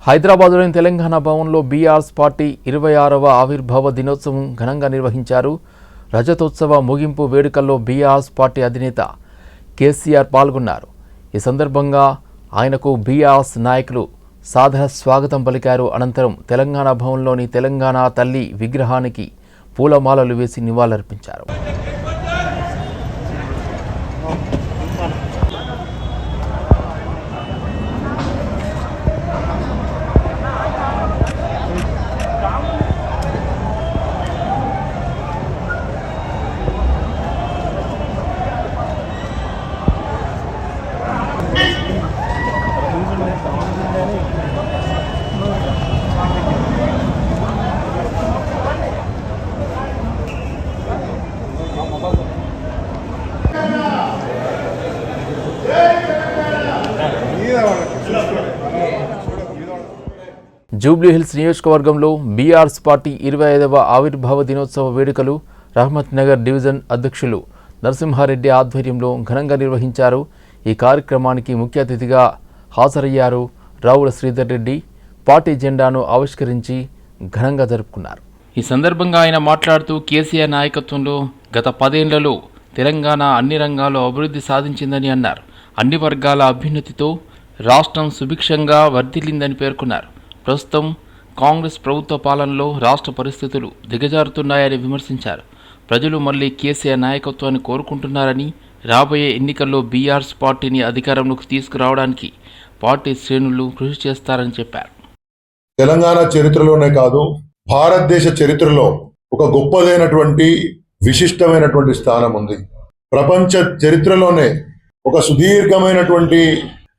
హైదరాబాద్లోని తెలంగాణ భవన్లో BRS party 26వ ఆవిర్భావ దినోత్సవం ఘనంగా నిర్వహించారు. రజతోత్సవ ముగింపు వేడుకల్లో బీఆర్ఎస్ పార్టీ అధినేత కేసీఆర్ పాల్గొన్నారు. ఈ సందర్భంగా ఆయనకు బీఆర్ఎస్ నాయకులు సాదర స్వాగతం పలికారు. అనంతరం తెలంగాణ భవన్లోని తెలంగాణ తల్లి విగ్రహానికి పూలమాలలు వేసి నివాళులర్పించారు. జూబ్లీహిల్స్ నియోజకవర్గంలో బీఆర్ఎస్ పార్టీ 25వ ఆవిర్భావ దినోత్సవ వేడుకలు రహమత్ నగర్ డివిజన్ అధ్యక్షులు నరసింహారెడ్డి ఆధ్వర్యంలో ఘనంగా నిర్వహించారు. ఈ కార్యక్రమానికి ముఖ్య అతిథిగా హాజరయ్యారు. రావుల శ్రీధర్ రెడ్డి పార్టీ జెండాను ఆవిష్కరించి ఘనంగా జరుపుకున్నారు. ఈ సందర్భంగా ఆయన మాట్లాడుతూ కేసీఆర్ నాయకత్వంలో గత 10 ఏళ్లలో తెలంగాణ అన్ని రంగాల్లో అభివృద్ధి సాధించిందని అన్నారు. అన్ని వర్గాల అభ్యున్నతితో రాష్ట్రం సుభిక్షంగా వర్ధిల్లిందని పేర్కొన్నారు. ప్రస్తుతం కాంగ్రెస్ ప్రభుత్వ పాలనలో రాష్ట్ర పరిస్థితులు దిగజారుతున్నాయని విమర్శించారు. ప్రజలు మళ్లీ కేసీఆర్ నాయకత్వాన్ని కోరుకుంటున్నారని, రాబోయే ఎన్నికల్లో బీఆర్ఎస్ పార్టీని అధికారంలోకి తీసుకురావడానికి పార్టీ శ్రేణులు కృషి చేస్తారని చెప్పారు. తెలంగాణ చరిత్రలోనే కాదు, భారతదేశ చరిత్రలో ఒక గొప్పదైనటువంటి విశిష్టమైనటువంటి స్థానం ఉంది. ప్రపంచ చరిత్రలోనే ఒక సుదీర్ఘమైనటువంటి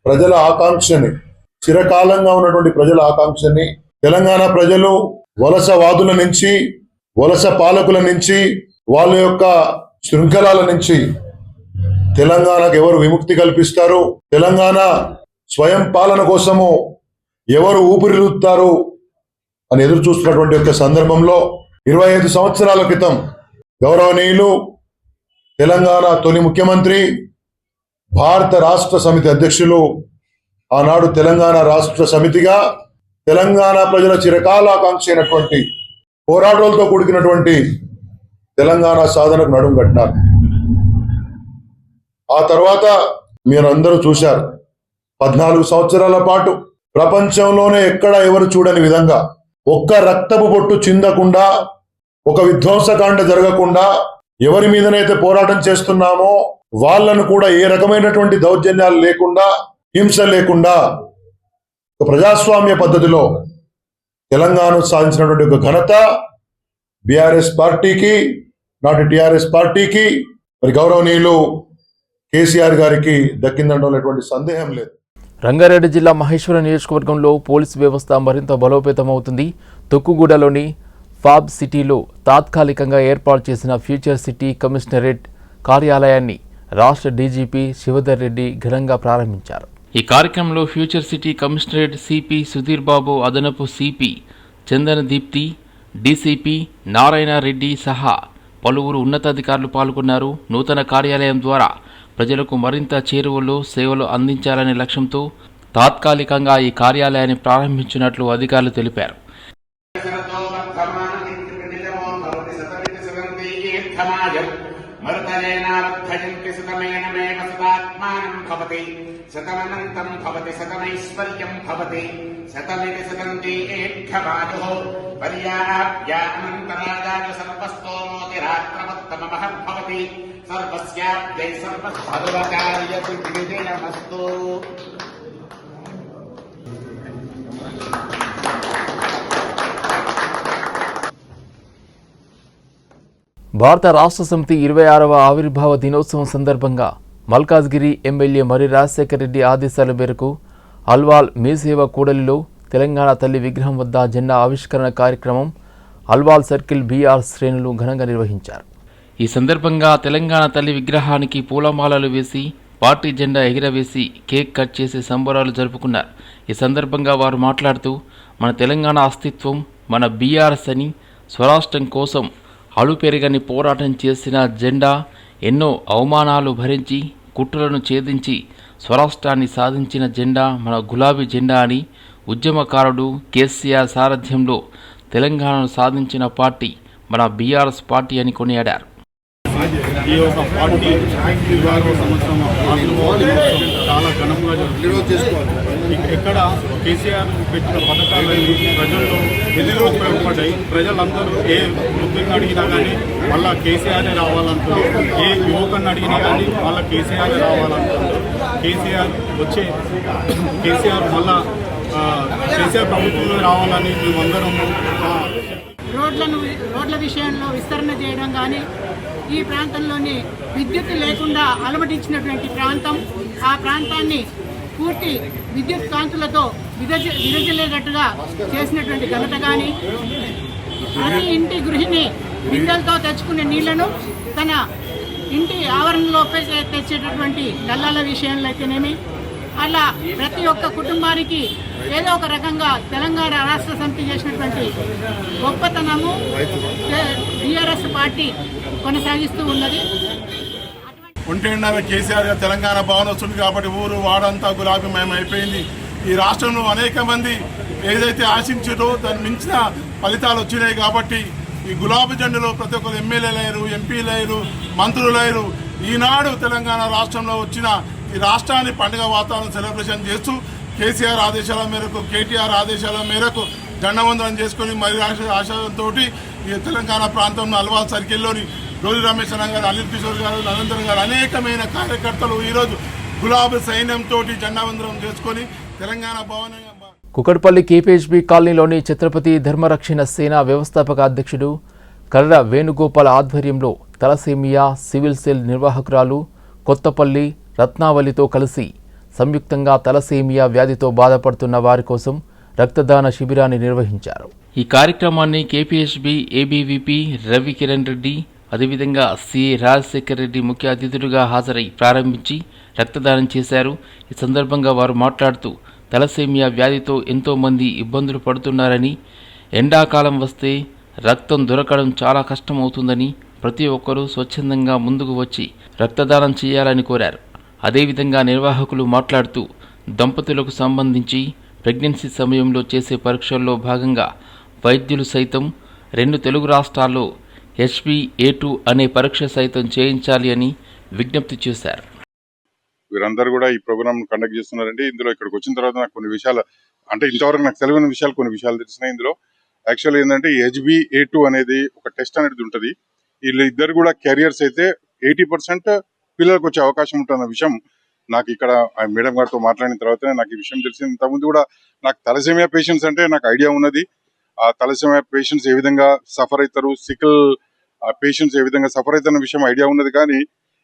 ప్రజల ఆకాంక్షని, చిరకాలంగా ఉన్నటువంటి ప్రజల ఆకాంక్షని తెలంగాణ ప్రజలు వలసవాదుల నుంచి, వలస పాలకుల నుంచి, వాళ్ళ యొక్క శృంఖలాల నుంచి తెలంగాణకు ఎవరు విముక్తి కల్పిస్తారు, తెలంగాణ స్వయం పాలన కోసము ఎవరు ఊపిరిలుతారు అని ఎదురు చూస్తున్నటువంటి యొక్క సందర్భంలో 25 సంవత్సరాల క్రితం గౌరవనీయులు తెలంగాణ తొలి ముఖ్యమంత్రి, భారత రాష్ట్ర సమితి అధ్యక్షులు, ఆనాడు తెలంగాణ రాష్ట్ర సమితిగా తెలంగాణ ప్రజల చిరకాలాకాంక్ష అయినటువంటి పోరాటాలతో కూడుకున్నటువంటి తెలంగాణ సాధనకు నడుం కట్టినారు. ఆ తర్వాత మీరందరూ చూశారు, 14 సంవత్సరాల పాటు ప్రపంచంలోనే ఎక్కడ ఎవరు చూడని విధంగా ఒక్క రక్తపు బొట్టు చిందకుండా, ఒక విధ్వంసకాండ జరగకుండా, ఎవరి మీదనైతే పోరాటం చేస్తున్నామో వాళ్ళను కూడా ఏ రకమైనటువంటి దౌర్జన్యాలు లేకుండా, హింస లేకుండా ఒక ప్రజాస్వామ్య పద్ధతిలో తెలంగాణ సాధించినటువంటి ఒక ఘనత బీఆర్ఎస్ పార్టీకి, నాటి టీఆర్ఎస్ పార్టీకి, మరి గౌరవనీయులు కేసీఆర్ గారికి దక్కిందనటువంటి సందేహం లేదు. రంగారెడ్డి జిల్లా మహేశ్వరం నియోజకవర్గంలో పోలీసు వ్యవస్థ మరింత బలోపేతమవుతుంది. తుక్కుగూడలోని ఫాబ్ సిటీలో తాత్కాలికంగా ఏర్పాటు చేసిన ఫ్యూచర్ సిటీ కమిషనరేట్ కార్యాలయాన్ని రాష్ట్ర డీజీపీ శివధర్ రెడ్డి ఘనంగా ప్రారంభించారు. ఈ కార్యక్రమంలో future city commissionerate CP Sudheer Babu, అదనపు సిపి చందన దీప్తి, డీసీపీ నారాయణ రెడ్డి సహా పలువురు ఉన్నతాధికారులు పాల్గొన్నారు. నూతన కార్యాలయం ద్వారా ప్రజలకు మరింత చేరువలో సేవలు అందించాలనే లక్ష్యంతో తాత్కాలికంగా ఈ కార్యాలయాన్ని ప్రారంభించినట్లు అధికారులు తెలిపారు. మరుతలేనార్థయంతి శతమేనమేవ శతాత్మానం భవతి, శతమనంతం భవతి, శతమైశ్వర్యం భవతి, శతమితి శతం దీర్ఘమాయుః పర్యాప్య అనంతరాజాయ సర్వస్తోమోతిరాత్రవత్తమ మహద్భవతి, సర్వస్యాప్యై సర్వసర్వకార్యతు విజయమస్తు. భారత రాష్ట్ర సమితి 26వ ఆవిర్భావ దినోత్సవం సందర్భంగా మల్కాజ్గిరి ఎమ్మెల్యే మరి రాజశేఖర్ రెడ్డి ఆదేశాల మేరకు అల్వాల్ మీసేవ కూడలిలో తెలంగాణ తల్లి విగ్రహం వద్ద జెండా ఆవిష్కరణ కార్యక్రమం అల్వాల్ సర్కిల్ బీఆర్ శ్రేణులు ఘనంగా నిర్వహించారు. ఈ సందర్భంగా తెలంగాణ తల్లి విగ్రహానికి పూలమాలలు వేసి, పార్టీ జెండా ఎగిరవేసి కేక్ కట్ చేసి సంబరాలు జరుపుకున్నారు. ఈ సందర్భంగా వారు మాట్లాడుతూ, మన తెలంగాణ అస్తిత్వం మన బీఆర్ఎస్ అని, స్వరాష్ట్రం కోసం అలుపెరగని పోరాటం చేసిన జెండా ఎన్నో అవమానాలు భరించి కుట్రలను ఛేదించి స్వరాష్ట్రాన్ని సాధించిన జెండా మన గులాబీ జెండా అని ఉద్యమకారుడు కేసీఆర్ సారథ్యంలో తెలంగాణను సాధించిన పార్టీ మన బీఆర్ఎస్ పార్టీ అని కొనియాడారు. ఈ యొక్క పార్టీ 20వ సంవత్సరం ఆవిర్భావం చాలా ఘనంగా జరుగుతుంది. ఎక్కడ కేసీఆర్ పెట్టిన పథకాలన్నీ ప్రజల్లో ఎందుకు ఉపయోగపడ్డాయి, ప్రజలందరూ ఏ వృద్ధుని అడిగినా కానీ మళ్ళా కేసీఆర్ రావాలంటున్నారు, ఏ యువకుని అడిగినా కానీ మళ్ళీ కేసీఆర్ రావాలంటున్నారు. కేసీఆర్ మళ్ళా కేసీఆర్ ప్రభుత్వంలో రావాలని మేమందరం రోడ్ల విషయంలో విస్తరణ చేయడం కానీ, ఈ ప్రాంతంలోని విద్యుత్ లేకుండా అలమటించినటువంటి ప్రాంతం, ఆ ప్రాంతాన్ని పూర్తి విద్యుత్ కాంతులతో విరజలేటట్టుగా చేసినటువంటి ఘనత కానీ, ప్రతి ఇంటి గృహిణి బిందెలతో తెచ్చుకునే నీళ్లను తన ఇంటి ఆవరణలో తెచ్చేటటువంటి నల్లాల విషయంలో అయితేనేమి, అలా ప్రతి ఒక్క కుటుంబానికి ఏదో ఒక రకంగా తెలంగాణ రాష్ట్ర సమితి చేసినటువంటి గొప్పతనము బీఆర్ఎస్ పార్టీ కొనసాగిస్తూ ఉన్నది. ఒంటేండాల కేసీఆర్ తెలంగాణ భవన్ వస్తుంది కాబట్టి ఊరు వాడంతా గులాబీమయం అయిపోయింది. ఈ రాష్ట్రంలో అనేక మంది ఏదైతే ఆశించారో దాన్ని మించిన ఫలితాలు వచ్చినాయి. కాబట్టి ఈ గులాబీ జెండాలో ప్రతి ఒక్కరు ఎమ్మెల్యేలయ్యారు, ఎంపీలయ్యారు, మంత్రులయ్యారు. ఈనాడు తెలంగాణ రాష్ట్రంలో వచ్చిన ఈ రాష్ట్రాన్ని పండుగ వాతావరణం సెలబ్రేషన్ చేస్తూ కేసీఆర్ ఆదేశాల మేరకు, కేటీఆర్ ఆదేశాల మేరకు జెండావందనం చేసుకుని మరి ఆశాంతో ఈ తెలంగాణ ప్రాంతంలో అల్వాల్ సర్కిల్లోని రోజు రమేష్ అన్న గారు, అనిల్ కిషోర్ గారు, నరేంద్ర గారు అనేకమైన కార్యకర్తలు ఈరోజు గులాబీ సైన్యంతో జెండావందనం చేసుకొని తెలంగాణ భవన్. కుకట్పల్లి కేపీహెచ్బీ కాలనీలోని ఛత్రపతి ధర్మరక్షణ సేన వ్యవస్థాపక అధ్యక్షుడు కర్ర వేణుగోపాల్ ఆధ్వర్యంలో తలసేమియా సివిల్ సెల్ నిర్వాహకురాలు కొత్తపల్లి రత్నావళితో కలిసి సంయుక్తంగా తలసేమియా వ్యాధితో బాధపడుతున్న వారి కోసం రక్తదాన శిబిరాన్ని నిర్వహించారు. ఈ కార్యక్రమాన్ని కేపీహెచ్బీ ఏబీవీపీ రవి కిరణ్ రెడ్డి, అదేవిధంగా సిఏ రాజశేఖర్ రెడ్డి ముఖ్య అతిథులుగా హాజరై ప్రారంభించి రక్తదానం చేశారు. ఈ సందర్భంగా వారు మాట్లాడుతూ తలసేమియా వ్యాధితో ఎంతోమంది ఇబ్బందులు పడుతున్నారని, ఎండాకాలం వస్తే రక్తం దొరకడం చాలా కష్టమవుతుందని, ప్రతి ఒక్కరూ స్వచ్ఛందంగా ముందుకు వచ్చి రక్తదానం చేయాలని కోరారు. అదేవిధంగా నిర్వాహకులు మాట్లాడుతూ దంపతులకు సంబంధించి ప్రెగ్నెన్సీ సమయంలో చేసే పరీక్షల్లో భాగంగా వైద్యులు సైతం 2 తెలుగు రాష్ట్రాల్లో HbA2 అనే పరీక్ష సైతం చేయించాలి అని విజ్ఞప్తి చేశారు. వీరందరూ కూడా ఈ ప్రోగ్రామ్ కండక్ట్ చేస్తున్నారండి. ఇందులో ఇక్కడికి వచ్చిన తర్వాత నాకు కొన్ని విషయాలు, అంటే ఇంతవరకు నాకు తెలియని విషయాలు కొన్ని విషయాలు తెలిసినాయి. ఇందులో యాక్చువల్ ఏంటంటే HbA2 అనేది ఒక టెస్ట్ అనేది ఉంటుంది. వీళ్ళిద్దరు కూడా క్యారియర్స్ అయితే 80% పిల్లలకు వచ్చే అవకాశం ఉంటున్న విషయం నాకు ఇక్కడ మేడం గారితో మాట్లాడిన తర్వాతనే నాకు ఈ విషయం తెలిసింది. ఇంతకుముందు కూడా నాకు తలసేమియా పేషెంట్స్ అంటే నాకు ఐడియా ఉన్నది. ఆ తలసేమియా పేషెంట్స్ ఏ విధంగా సఫర్ అవుతారు, సికిల్ పేషెంట్స్ ఏ విధంగా సఫర్ అవుతున్న విషయం ఐడియా ఉన్నది. కానీ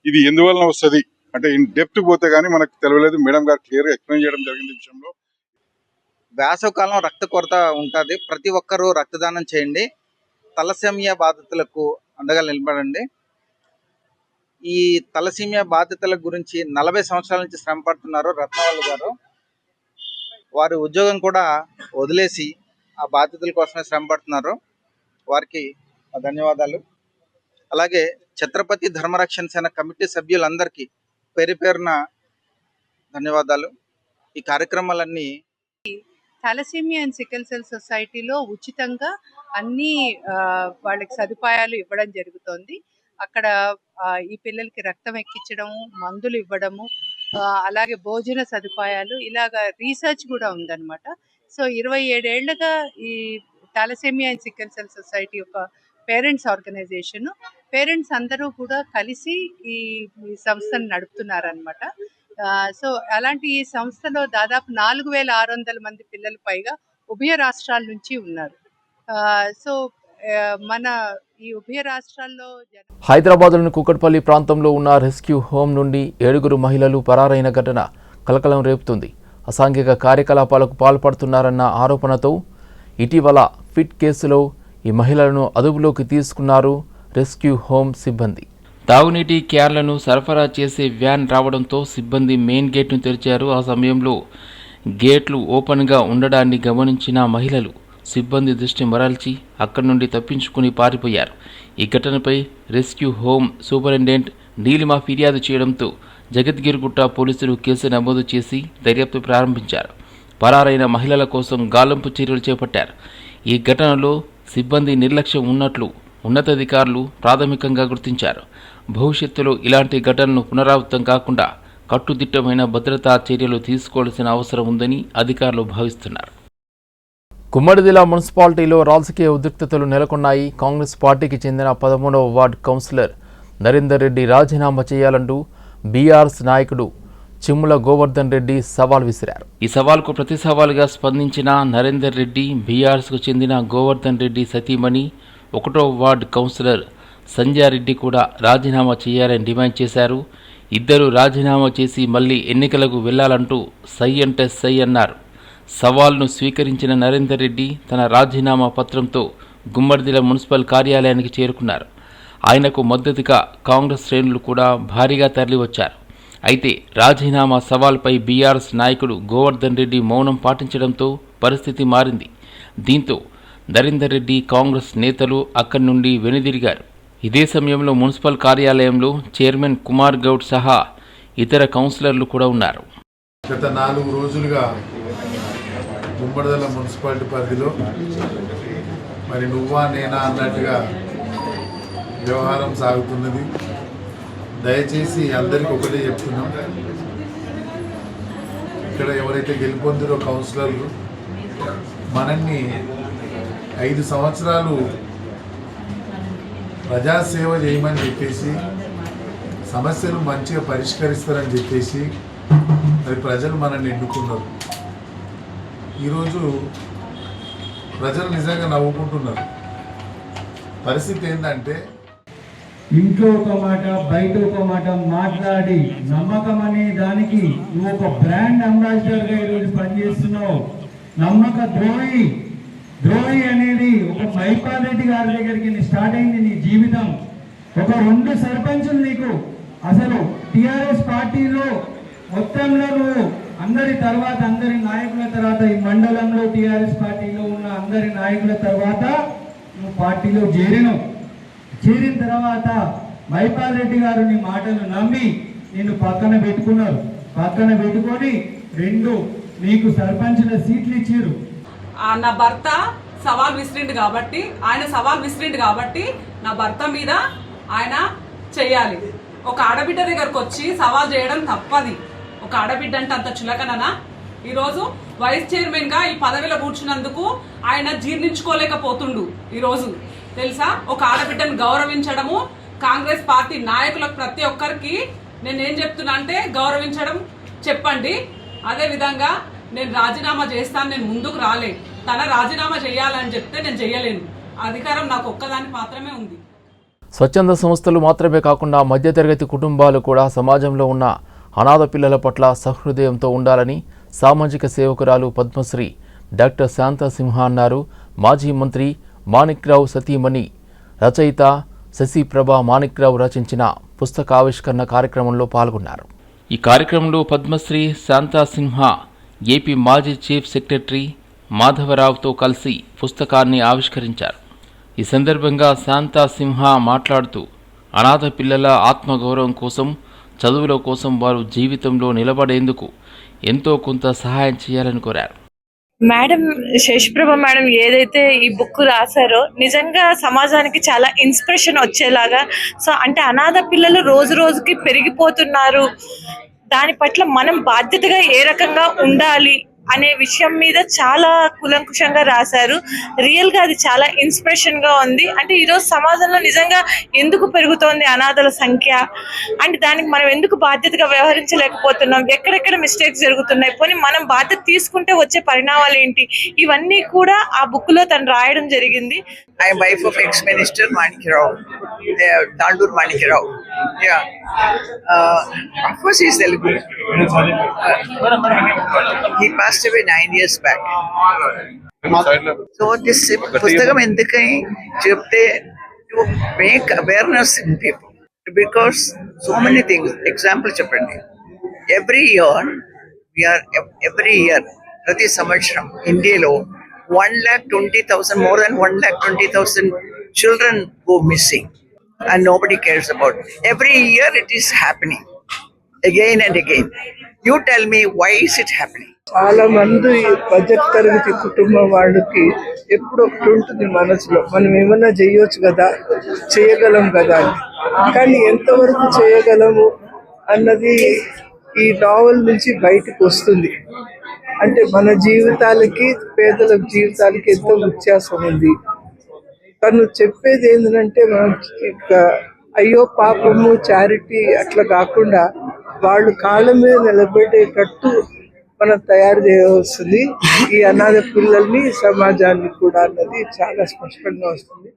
ఇది ఎందువలన వస్తుంది అంటే ఇన్ డెప్త్ పోతే కానీ మనకు తెలియలేదు. మేడం గారు క్లియర్ గా ఎక్స్ప్లెయిన్ చేయడం జరిగింది. విషయంలో వేసవకాలం రక్త కొరత ఉంటుంది. ప్రతి ఒక్కరూ రక్తదానం చేయండి. తలసేమియా బాధితులకు అండగా నిలబడండి. ఈ తలసేమియా బాధితుల గురించి 40 సంవత్సరాల నుంచి శ్రమ పడుతున్నారు రత్నవల్లి గారు. వారి ఉద్యోగం కూడా వదిలేసి ఆ బాధితుల కోసమే శ్రమ పడుతున్నారు. వారికి ధన్యవాదాలు. అలాగే ఛత్రపతి ధర్మరక్షణ సేన కమిటీ సభ్యులందరికీ పేరు పేరున ధన్యవాదాలు. ఈ కార్యక్రమాలన్నీ థాలసీమియా అండ్ సికిల్ సెల్ సొసైటీలో ఉచితంగా అన్ని వాళ్ళకి సదుపాయాలు ఇవ్వడం జరుగుతోంది. అక్కడ ఈ పిల్లలకి రక్తం ఎక్కించడము, మందులు ఇవ్వడము, అలాగే భోజన సదుపాయాలు, ఇలాగా రీసెర్చ్ కూడా ఉందన్నమాట. సో 27 ఏళ్లుగా ఈ thalassaemia and sickle cell society యొక్క పేరెంట్స్ ఆర్గనైజేషన్, పేరెంట్స్ అందరూ కూడా కలిసి ఈ సంస్థను నడుపుతున్నారనమాట. సో అలాంటి ఈ సంస్థలో దాదాపు 4600 మంది పిల్లలు పైగా ఉభయ రాష్ట్రాల నుంచి ఉన్నారు. సో మన ఈ ఉభయ రాష్ట్రాల్లో హైదరాబాద్లోని కూకట్పల్లి ప్రాంతంలో ఉన్న రెస్క్యూ హోమ్ నుండి 7 మహిళలు పరారైన ఘటన కలకలం రేపుతుంది. అసాంఘిక కార్యకలాపాలకు పాల్పడుతున్నారన్న ఆరోపణతో ఇటీవల ఫిట్ కేసులో ఈ మహిళలను అదుపులోకి తీసుకున్నారు రెస్క్యూ హోమ్ సిబ్బంది. తాగునీటి క్యాన్లను సరఫరా చేసే వ్యాన్ రావడంతో సిబ్బంది మెయిన్ గేట్ను తెరిచారు. ఆ సమయంలో గేట్లు ఓపెన్గా ఉండడాన్ని గమనించిన మహిళలు సిబ్బంది దృష్టి మరల్చి అక్కడి నుండి తప్పించుకుని పారిపోయారు. ఈ ఘటనపై రెస్క్యూ హోమ్ సూపరింటెండెంట్ నీలిమ ఫిర్యాదు చేయడంతో జగద్గిరిగుట్ట పోలీసులు కేసు నమోదు చేసి దర్యాప్తు ప్రారంభించారు. పరారైన మహిళల కోసం గాలింపు చర్యలు చేపట్టారు. ఈ ఘటనలో సిబ్బంది నిర్లక్ష్యం ఉన్నట్లు ఉన్నతాధికారులు ప్రాథమికంగా గుర్తించారు. భవిష్యత్తులో ఇలాంటి ఘటనలు పునరావృతం కాకుండా కట్టుదిట్టమైన భద్రతా చర్యలు తీసుకోవాల్సిన అవసరం ఉందని అధికారులు భావిస్తున్నారు. కుమ్మడి జిల్లా మున్సిపాలిటీలో రాజకీయ ఉద్రిక్తతలు నెలకొన్నాయి. కాంగ్రెస్ పార్టీకి చెందిన 13వ వార్డు కౌన్సిలర్ నరేందర్ రెడ్డి రాజీనామా చేయాలంటూ బీఆర్ఎస్ నాయకుడు చిమ్ముల గోవర్ధన్ రెడ్డి సవాల్ విసిరారు. ఈ సవాల్కు ప్రతి సవాలుగా స్పందించిన నరేందర్ రెడ్డి బీఆర్ఎస్కు చెందిన గోవర్ధన్ రెడ్డి సతీమణి 1వ వార్డు కౌన్సిలర్ సంజయారెడ్డి కూడా రాజీనామా చేయాలని డిమాండ్ చేశారు. ఇద్దరు రాజీనామా చేసి మళ్లీ ఎన్నికలకు వెళ్లాలంటూ సై అంటే సై అన్నారు. సవాల్ను స్వీకరించిన నరేందర్ రెడ్డి తన రాజీనామా పత్రంతో గుమ్మడిదిల మున్సిపల్ కార్యాలయానికి చేరుకున్నారు. ఆయనకు మద్దతుగా కాంగ్రెస్ శ్రేణులు కూడా భారీగా తరలివచ్చారు. అయితే రాజీనామా సవాల్పై బీఆర్ఎస్ నాయకుడు గోవర్ధన్ రెడ్డి మౌనం పాటించడంతో పరిస్థితి మారింది. దీంతో నరేందర్ రెడ్డి కాంగ్రెస్ నేతలు అక్కడి నుండి వెనుదిరిగారు. ఇదే సమయంలో మున్సిపల్ కార్యాలయంలో చైర్మన్ కుమార్ గౌడ్ సహా ఇతర కౌన్సిలర్లు కూడా ఉన్నారు. గత 4 రోజులుగా గుమ్మడిదల మున్సిపాలిటీ పరిధిలో మరి నువ్వా నేనా అన్నట్టుగా వ్యవహారం సాగుతున్నది. దయచేసి అందరికీ ఒకటే చెప్తున్నాం, ఇక్కడ ఎవరైతే గెలుపొందిరో కౌన్సిలర్లు మనల్ని 5 సంవత్సరాలు ప్రజాసేవ చేయమని చెప్పేసి సమస్యలు మంచిగా పరిష్కరిస్తారని చెప్పేసి మరి ప్రజలు మనల్ని ఎన్నుకున్నారు. ఈరోజు ప్రజలు నిజంగా నవ్వుకుంటున్నారు. పరిస్థితి ఏంటంటే ఇంట్లో ఒక మాట బయట ఒక మాట మాట్లాడి నమ్మకం అనే దానికి నువ్వు ఒక బ్రాండ్ అంబాసిడర్గా ఈరోజు పనిచేస్తున్నావు. నమ్మక ద్రోహి అనేది ఒక మైపాల్ రెడ్డి గారి దగ్గరికి స్టార్ట్ అయింది నీ జీవితం. ఒక 2 సర్పంచులు నీకు అసలు టిఆర్ఎస్ పార్టీలో మొత్తంలో నువ్వు అందరి నాయకుల తర్వాత ఈ మండలంలో టిఆర్ఎస్ పార్టీలో ఉన్న అందరి నాయకుల తర్వాత నువ్వు పార్టీలో చేరిన తర్వాత మైపాల్ రెడ్డి గారు నీ మాటలు నమ్మి నిన్ను పక్కన పెట్టుకొని 2 నీకు సర్పంచుల సీట్లు ఇచ్చారు. నా భర్త సవాల్ విసిరిండు కాబట్టి నా భర్త మీద ఆయన చెయ్యాలి. ఒక ఆడబిడ్డ దగ్గరకు వచ్చి సవాల్ చేయడం తప్పది. ఒక ఆడబిడ్డ అంటే అంత చులకననా? ఈరోజు వైస్ చైర్మన్ గా ఈ పదవిలో కూర్చున్నందుకు ఆయన జీర్ణించుకోలేకపోతుండు. ఈరోజు తెలుసా, ఒక ఆడబిడ్డను గౌరవించడము కాంగ్రెస్ పార్టీ నాయకులకు ప్రతి ఒక్కరికి నేనేం చెప్తున్నా అంటే గౌరవించడం చెప్పండి. అదే విధంగా నేను రాజీనామా చేస్తాను, నేను ముందుకు రాలే. తన రాజీనామా చేయాలని చెప్తే నేను చేయలేను. అధికారం నాకు ఒక్కదానికి మాత్రమే ఉంది. స్వచ్ఛంద సంస్థలు మాత్రమే కాకుండా మధ్యతరగతి కుటుంబాలు కూడా సమాజంలో ఉన్న అనాథ పిల్లల పట్ల సహృదయంతో ఉండాలని సామాజిక సేవకురాలు పద్మశ్రీ డాక్టర్ శాంతా సింహ అన్నారు. మాజీ మంత్రి మాణిక్రావు సతీమణి రచయిత శశిప్రభ మాణిక్రావు రచించిన పుస్తక ఆవిష్కరణ కార్యక్రమంలో పాల్గొన్నారు. ఈ కార్యక్రమంలో పద్మశ్రీ శాంతా సింహ ఏపీ మాజీ చీఫ్ సెక్రటరీ మాధవరావుతో కలిసి పుస్తకాన్ని ఆవిష్కరించారు. ఈ సందర్భంగా శాంతా సింహ మాట్లాడుతూ అనాథ పిల్లల ఆత్మగౌరవం కోసం, చదువుల కోసం వారు జీవితంలో నిలబడేందుకు ఎంతో కొంత సహాయం చేయాలని కోరారు. మేడం శశిప్రభ మేడం ఏదైతే ఈ బుక్ రాశారో నిజంగా సమాజానికి చాలా ఇన్స్పిరేషన్ వచ్చేలాగా. సో అంటే అనాథ పిల్లలు రోజు రోజుకి పెరిగిపోతున్నారు, దాని పట్ల మనం బాధ్యతగా ఏ రకంగా ఉండాలి అనే విషయం మీద చాలా కులంకుషంగా రాశారు. రియల్ గా అది చాలా ఇన్స్పిరేషన్ గా ఉంది. అంటే ఈరోజు సమాజంలో నిజంగా ఎందుకు పెరుగుతోంది అనాథల సంఖ్య, అంటే దానికి మనం ఎందుకు బాధ్యతగా వ్యవహరించలేకపోతున్నాం, ఎక్కడెక్కడ మిస్టేక్స్ జరుగుతున్నాయి, పోనీ మనం బాధ్యత తీసుకుంటే వచ్చే పరిణామాలు ఏంటి, ఇవన్నీ కూడా ఆ బుక్ లో తను రాయడం జరిగింది. I am wife of ex-minister Manikirao, Dandur Manikirao. Yeah. Of course he is Telugu. He passed away 9 years back. So this pustakam endukani chepte to make awareness in people. Because so many things. Example cheppandi. Every year, prati samvatsharam Indialo 1,20,000, more than 1,20,000 children go missing and nobody cares about it. Every year it is happening again and again. You tell me, why is it happening? చాలా మంది మధ్య తరగతి కుటుంబం వాళ్ళకి ఎప్పుడు ఒకటి ఉంటుంది మనసులో, మనం ఏమన్నా చేయొచ్చు కదా, చేయగలం కదా అని. కానీ ఎంతవరకు చేయగలము అన్నది ఈ నావల్ నుంచి బయటకు వస్తుంది. అంటే మన జీవితాలకి పేదల జీవితాలకి ఎంతో వ్యత్యాసం ఉంది. తను చెప్పేది ఏంటంటే మనం అయ్యో పాపము చారిటీ అట్లా కాకుండా వాళ్ళు కాళ్ళ మీద నిలబెట్టేటట్టు మనం తయారు చేయవలసింది ఈ అనాథ పిల్లల్ని, సమాజాన్ని కూడా అన్నది చాలా స్పష్టంగా వస్తుంది.